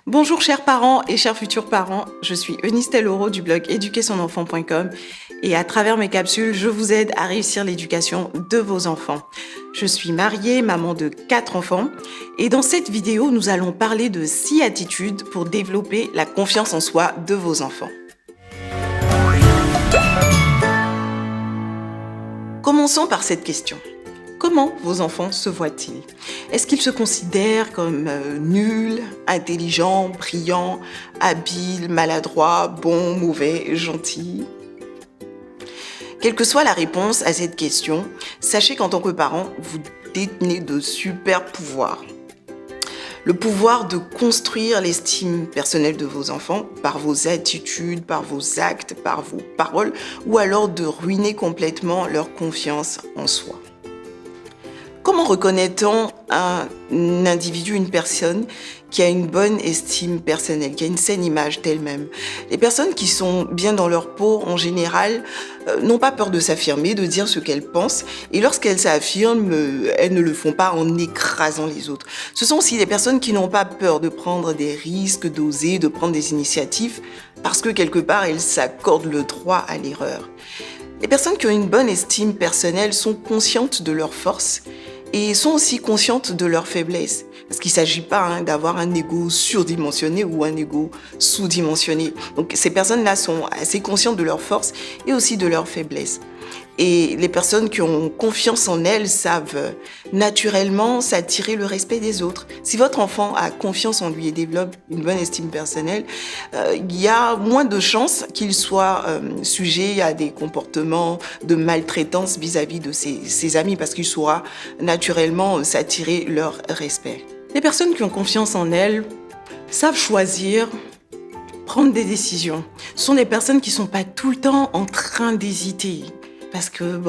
Bonjour chers parents et chers futurs parents, je suis Eunice Telloro du blog éduquersonenfant.com et à travers mes capsules, je vous aide à réussir l'éducation de vos enfants. Je suis mariée, maman de 4 enfants et dans cette vidéo, nous allons parler de 6 attitudes pour développer la confiance en soi de vos enfants. Commençons par cette question. Comment vos enfants se voient-ils? Est-ce qu'ils se considèrent comme nuls, intelligents, brillants, habiles, maladroits, bons, mauvais, gentils? Quelle que soit la réponse à cette question, sachez qu'en tant que parent, vous détenez de super pouvoirs. Le pouvoir de construire l'estime personnelle de vos enfants par vos attitudes, par vos actes, par vos paroles, ou alors de ruiner complètement leur confiance en soi. Comment reconnaît-on un individu, une personne qui a une bonne estime personnelle, qui a une saine image d'elle-même? Les personnes qui sont bien dans leur peau, en général, n'ont pas peur de s'affirmer, de dire ce qu'elles pensent. Et lorsqu'elles s'affirment, elles ne le font pas en écrasant les autres. Ce sont aussi des personnes qui n'ont pas peur de prendre des risques, d'oser, de prendre des initiatives, parce que quelque part, elles s'accordent le droit à l'erreur. Les personnes qui ont une bonne estime personnelle sont conscientes de leurs forces et sont aussi conscientes de leurs faiblesses. Parce qu'il ne s'agit pas d'avoir un ego surdimensionné ou un ego sous-dimensionné. Donc ces personnes-là sont assez conscientes de leurs forces et aussi de leurs faiblesses. Et les personnes qui ont confiance en elles savent naturellement s'attirer le respect des autres. Si votre enfant a confiance en lui et développe une bonne estime personnelle, il y a moins de chances qu'il soit sujet à des comportements de maltraitance vis-à-vis de ses amis parce qu'il saura naturellement s'attirer leur respect. Les personnes qui ont confiance en elles savent choisir, prendre des décisions. Ce sont des personnes qui ne sont pas tout le temps en train d'hésiter. Parce que,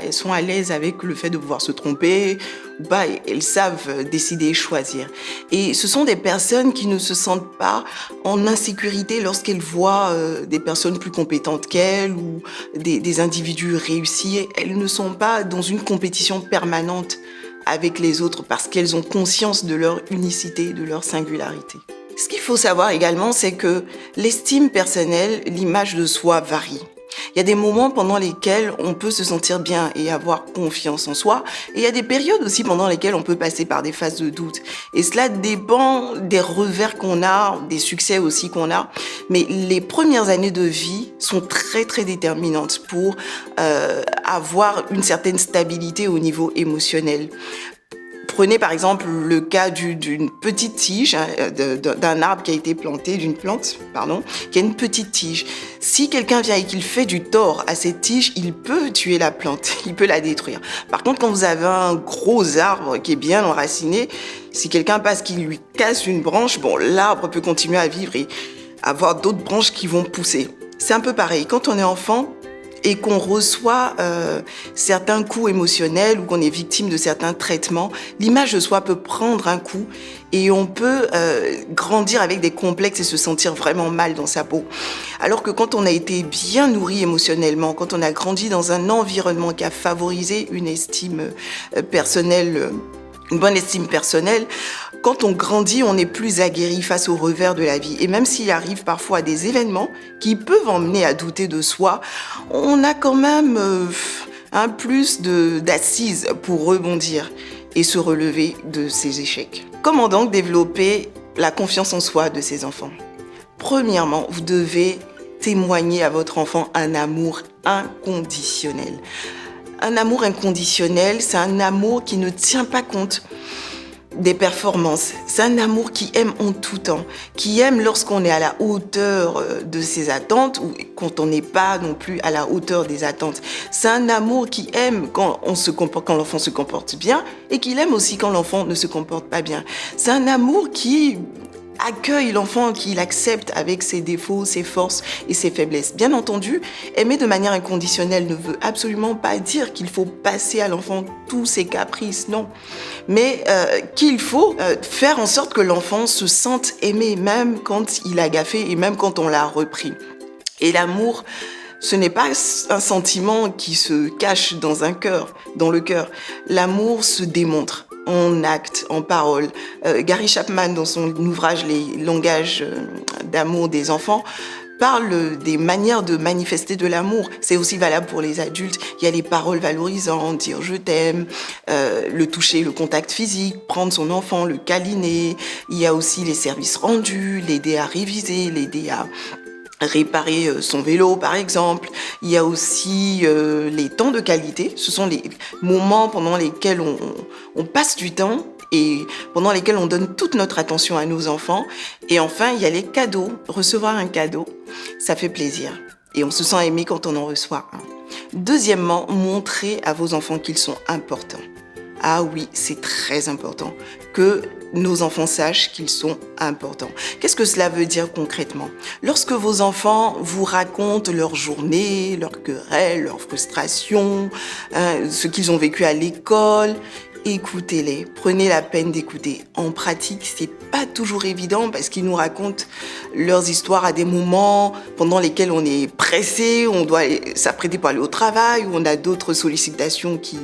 elles sont à l'aise avec le fait de pouvoir se tromper ou pas, elles savent décider et choisir. Et ce sont des personnes qui ne se sentent pas en insécurité lorsqu'elles voient des personnes plus compétentes qu'elles ou des individus réussis. Elles ne sont pas dans une compétition permanente avec les autres parce qu'elles ont conscience de leur unicité, de leur singularité. Ce qu'il faut savoir également, c'est que l'estime personnelle, l'image de soi varie. Il y a des moments pendant lesquels on peut se sentir bien et avoir confiance en soi. Et il y a des périodes aussi pendant lesquelles on peut passer par des phases de doute. Et cela dépend des revers qu'on a, des succès aussi qu'on a. Mais les premières années de vie sont très, très déterminantes pour avoir une certaine stabilité au niveau émotionnel. Prenez par exemple le cas d'une petite tige, d'un arbre qui a été planté, d'une plante, qui a une petite tige. Si quelqu'un vient et qu'il fait du tort à cette tige, il peut tuer la plante, il peut la détruire. Par contre, quand vous avez un gros arbre qui est bien enraciné, si quelqu'un passe qui lui casse une branche, l'arbre peut continuer à vivre et avoir d'autres branches qui vont pousser. C'est un peu pareil. Quand on est enfant, et qu'on reçoit certains coups émotionnels ou qu'on est victime de certains traitements, l'image de soi peut prendre un coup et on peut grandir avec des complexes et se sentir vraiment mal dans sa peau. Alors que quand on a été bien nourri émotionnellement, quand on a grandi dans un environnement qui a favorisé une estime personnelle, une bonne estime personnelle, quand on grandit, on est plus aguerri face aux revers de la vie. Et même s'il arrive parfois des événements qui peuvent emmener à douter de soi, on a quand même un plus d'assises pour rebondir et se relever de ces échecs. Comment donc développer la confiance en soi de ses enfants? Premièrement, vous devez témoigner à votre enfant un amour inconditionnel. Un amour inconditionnel, c'est un amour qui ne tient pas compte des performances. C'est un amour qui aime en tout temps, qui aime lorsqu'on est à la hauteur de ses attentes ou quand on n'est pas non plus à la hauteur des attentes. C'est un amour qui aime quand l'enfant se comporte bien et qu'il aime aussi quand l'enfant ne se comporte pas bien. C'est un amour qui accueille l'enfant, qui l'accepte avec ses défauts, ses forces et ses faiblesses. Bien entendu, aimer de manière inconditionnelle ne veut absolument pas dire qu'il faut passer à l'enfant tous ses caprices, non. Mais qu'il faut faire en sorte que l'enfant se sente aimé, même quand il a gaffé et même quand on l'a repris. Et l'amour, ce n'est pas un sentiment qui se cache dans le cœur. L'amour se démontre. en actes, en paroles. Gary Chapman, dans son ouvrage Les langages d'amour des enfants, parle des manières de manifester de l'amour. C'est aussi valable pour les adultes. Il y a les paroles valorisantes, dire je t'aime, le toucher, le contact physique, prendre son enfant, le câliner. Il y a aussi les services rendus, l'aider à réviser, l'aider à réparer son vélo par exemple. Il y a aussi les temps de qualité. Ce sont les moments pendant lesquels on passe du temps et pendant lesquels on donne toute notre attention à nos enfants. Et enfin, il y a les cadeaux. Recevoir un cadeau, ça fait plaisir. Et on se sent aimé quand on en reçoit un. Deuxièmement, montrez à vos enfants qu'ils sont importants. Ah oui, c'est très important que nos enfants sachent qu'ils sont importants. Qu'est-ce que cela veut dire concrètement? Lorsque vos enfants vous racontent leur journée, leurs querelles, leurs frustrations, ce qu'ils ont vécu à l'école, écoutez-les, prenez la peine d'écouter. En pratique, c'est pas toujours évident parce qu'ils nous racontent leurs histoires à des moments pendant lesquels on est pressé, on doit s'apprêter pour aller au travail ou on a d'autres sollicitations qui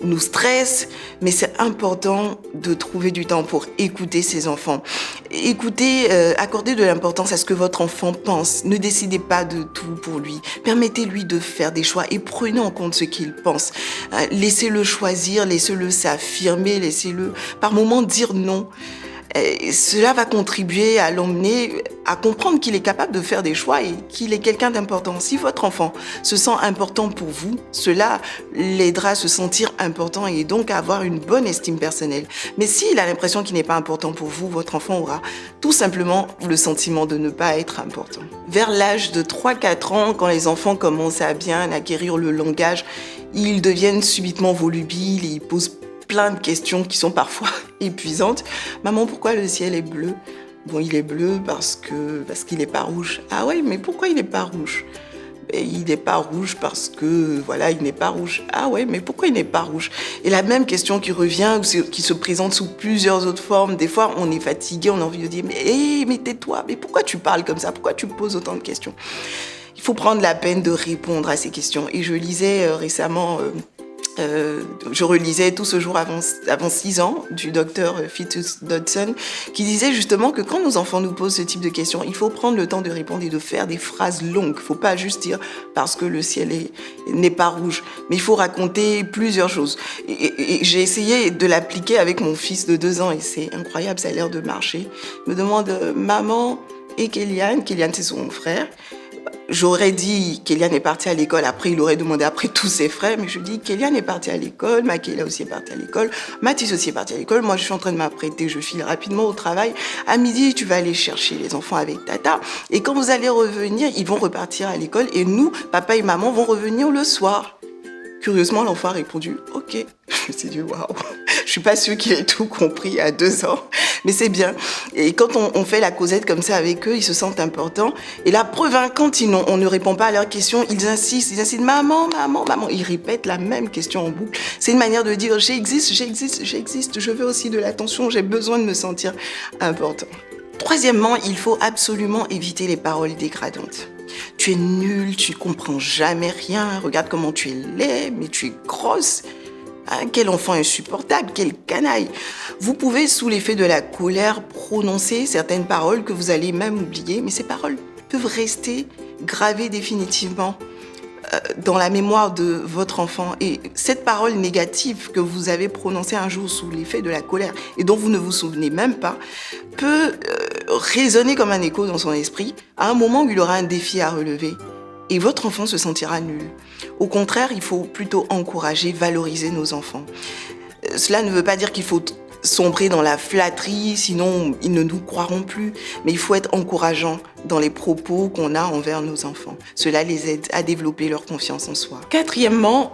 nous stressent. Mais c'est important de trouver du temps pour écouter ses enfants. Écoutez, accordez de l'importance à ce que votre enfant pense. Ne décidez pas de tout pour lui. Permettez-lui de faire des choix et prenez en compte ce qu'il pense. Laissez-le choisir, laissez-le s'affirmer, laissez-le par moments dire non. Et cela va contribuer à l'emmener à comprendre qu'il est capable de faire des choix et qu'il est quelqu'un d'important. Si votre enfant se sent important pour vous, cela l'aidera à se sentir important et donc à avoir une bonne estime personnelle. Mais s'il a l'impression qu'il n'est pas important pour vous, votre enfant aura tout simplement le sentiment de ne pas être important. Vers l'âge de 3-4 ans, quand les enfants commencent à bien acquérir le langage, ils deviennent subitement volubiles et ils posent plein de questions qui sont parfois épuisantes. Maman, pourquoi le ciel est bleu? Bon, il est bleu parce qu'il n'est pas rouge. Ah ouais, mais pourquoi il n'est pas rouge? Il n'est pas rouge parce que, voilà, il n'est pas rouge. Ah ouais, mais pourquoi il n'est pas rouge? Et la même question qui revient, qui se présente sous plusieurs autres formes. Des fois, on est fatigué, on a envie de dire, mais tais-toi, mais pourquoi tu parles comme ça? Pourquoi tu poses autant de questions? Il faut prendre la peine de répondre à ces questions. Et je lisais récemment... je relisais Tout ce jour avant 6 ans du docteur Fitz Dodson qui disait justement que quand nos enfants nous posent ce type de questions, il faut prendre le temps de répondre et de faire des phrases longues. Il ne faut pas juste dire parce que le ciel n'est pas rouge, mais il faut raconter plusieurs choses. Et j'ai essayé de l'appliquer avec mon fils de 2 ans et c'est incroyable, ça a l'air de marcher. Il me demande maman et Kélian c'est son frère. J'aurais dit Kélian est parti à l'école, après il aurait demandé après tous ses frères, mais je dis Kélian est parti à l'école, Makéla aussi est parti à l'école, Mathis aussi est parti à l'école, moi je suis en train de m'apprêter, je file rapidement au travail, à midi tu vas aller chercher les enfants avec tata, et quand vous allez revenir, ils vont repartir à l'école, et nous, papa et maman vont revenir le soir. Curieusement, l'enfant a répondu « Ok ». Je me suis dit « Waouh ». Je suis pas sûre qu'il ait tout compris à 2 ans, mais c'est bien. Et quand on fait la causette comme ça avec eux, ils se sentent importants. Et la preuve, quand on ne répond pas à leurs questions, ils insistent « Maman, maman, maman ». Ils répètent la même question en boucle. C'est une manière de dire « J'existe, je veux aussi de l'attention, j'ai besoin de me sentir important ». Troisièmement, il faut absolument éviter les paroles dégradantes. Tu es nulle, tu ne comprends jamais rien, regarde comment tu es laid, mais tu es grosse. Hein, quel enfant insupportable, quel canaille. Vous pouvez, sous l'effet de la colère, prononcer certaines paroles que vous allez même oublier, mais ces paroles peuvent rester gravées définitivement dans la mémoire de votre enfant. Et cette parole négative que vous avez prononcée un jour sous l'effet de la colère et dont vous ne vous souvenez même pas, peut résonner comme un écho dans son esprit à un moment où il aura un défi à relever. Et votre enfant se sentira nul. Au contraire, il faut plutôt encourager, valoriser nos enfants. Cela ne veut pas dire qu'il faut sombrer dans la flatterie, sinon ils ne nous croiront plus. Mais il faut être encourageant dans les propos qu'on a envers nos enfants. Cela les aide à développer leur confiance en soi. Quatrièmement,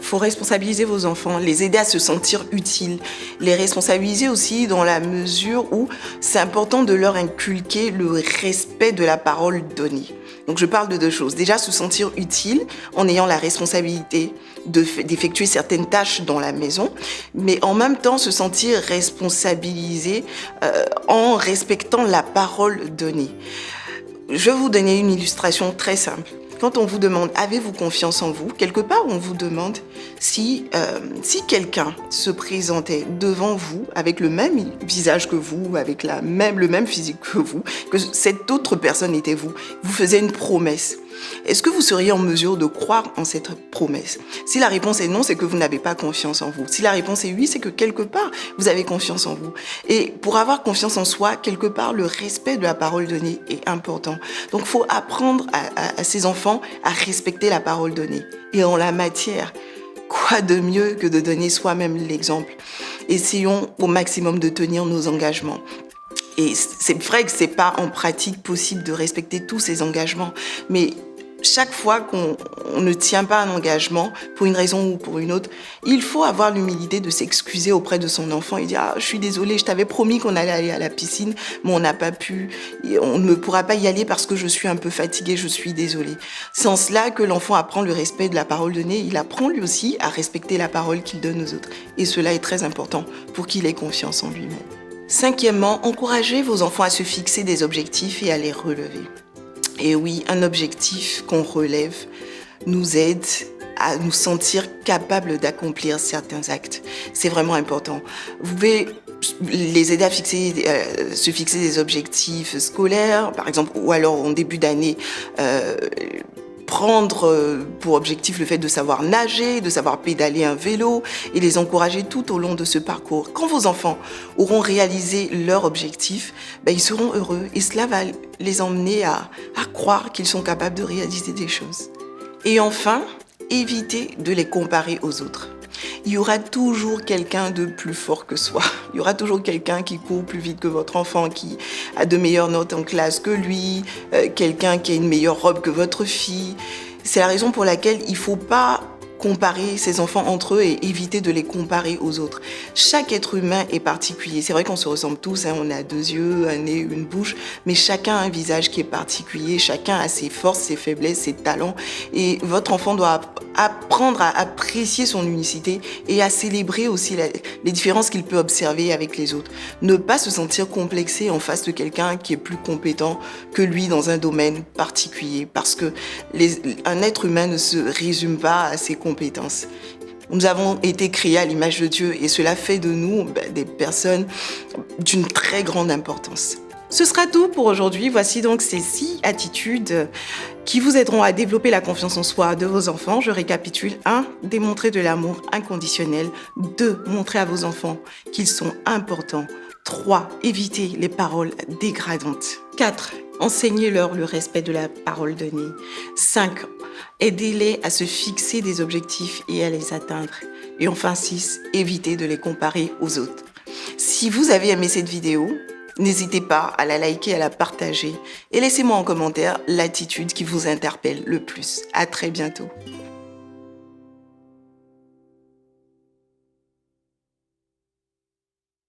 faut responsabiliser vos enfants, les aider à se sentir utiles. Les responsabiliser aussi dans la mesure où c'est important de leur inculquer le respect de la parole donnée. Donc je parle de 2 choses. Déjà, se sentir utile en ayant la responsabilité d'effectuer certaines tâches dans la maison, mais en même temps se sentir responsabilisé en respectant la parole donnée. Je vais vous donner une illustration très simple. Quand on vous demande « Avez-vous confiance en vous ?», quelque part, on vous demande si quelqu'un se présentait devant vous avec le même visage que vous, avec le même physique que vous, que cette autre personne était vous, vous faisait une promesse. Est-ce que vous seriez en mesure de croire en cette promesse? Si la réponse est non, c'est que vous n'avez pas confiance en vous. Si la réponse est oui, c'est que quelque part, vous avez confiance en vous. Et pour avoir confiance en soi, quelque part, le respect de la parole donnée est important. Donc, il faut apprendre à ses enfants à respecter la parole donnée. Et en la matière, quoi de mieux que de donner soi-même l'exemple? Essayons au maximum de tenir nos engagements. Et c'est vrai que c'est pas en pratique possible de respecter tous ces engagements, mais chaque fois qu'on ne tient pas un engagement, pour une raison ou pour une autre, il faut avoir l'humilité de s'excuser auprès de son enfant et dire « Ah, je suis désolée, je t'avais promis qu'on allait aller à la piscine, mais on n'a pas pu. Et on ne pourra pas y aller parce que je suis un peu fatiguée, je suis désolée. » C'est en cela que l'enfant apprend le respect de la parole donnée. Il apprend lui aussi à respecter la parole qu'il donne aux autres. Et cela est très important pour qu'il ait confiance en lui-même. Cinquièmement, encouragez vos enfants à se fixer des objectifs et à les relever. Et oui, un objectif qu'on relève nous aide à nous sentir capables d'accomplir certains actes. C'est vraiment important. Vous pouvez les aider à se fixer des objectifs scolaires, par exemple, ou alors en début d'année, prendre pour objectif le fait de savoir nager, de savoir pédaler un vélo et les encourager tout au long de ce parcours. Quand vos enfants auront réalisé leur objectif, ils seront heureux et cela va les emmener à croire qu'ils sont capables de réaliser des choses. Et enfin, évitez de les comparer aux autres. Il y aura toujours quelqu'un de plus fort que soi. Il y aura toujours quelqu'un qui court plus vite que votre enfant, qui a de meilleures notes en classe que lui, quelqu'un qui a une meilleure robe que votre fille. C'est la raison pour laquelle il ne faut pas comparer ses enfants entre eux et éviter de les comparer aux autres. Chaque être humain est particulier. C'est vrai qu'on se ressemble tous, on a 2 yeux, un nez, une bouche, mais chacun a un visage qui est particulier, chacun a ses forces, ses faiblesses, ses talents. Et votre enfant doit apprendre à apprécier son unicité et à célébrer aussi les différences qu'il peut observer avec les autres. Ne pas se sentir complexé en face de quelqu'un qui est plus compétent que lui dans un domaine particulier, parce que un être humain ne se résume pas à ses compétences. Nous avons été créés à l'image de Dieu et cela fait de nous des personnes d'une très grande importance. Ce sera tout pour aujourd'hui. Voici donc ces 6 attitudes qui vous aideront à développer la confiance en soi de vos enfants. Je récapitule. 1. Démontrer de l'amour inconditionnel. 2. Montrer à vos enfants qu'ils sont importants. 3. Éviter les paroles dégradantes. 4. Enseignez-leur le respect de la parole donnée. 5. Aidez-les à se fixer des objectifs et à les atteindre. Et enfin 6. Évitez de les comparer aux autres. Si vous avez aimé cette vidéo, n'hésitez pas à la liker, à la partager et laissez-moi en commentaire l'attitude qui vous interpelle le plus. À très bientôt.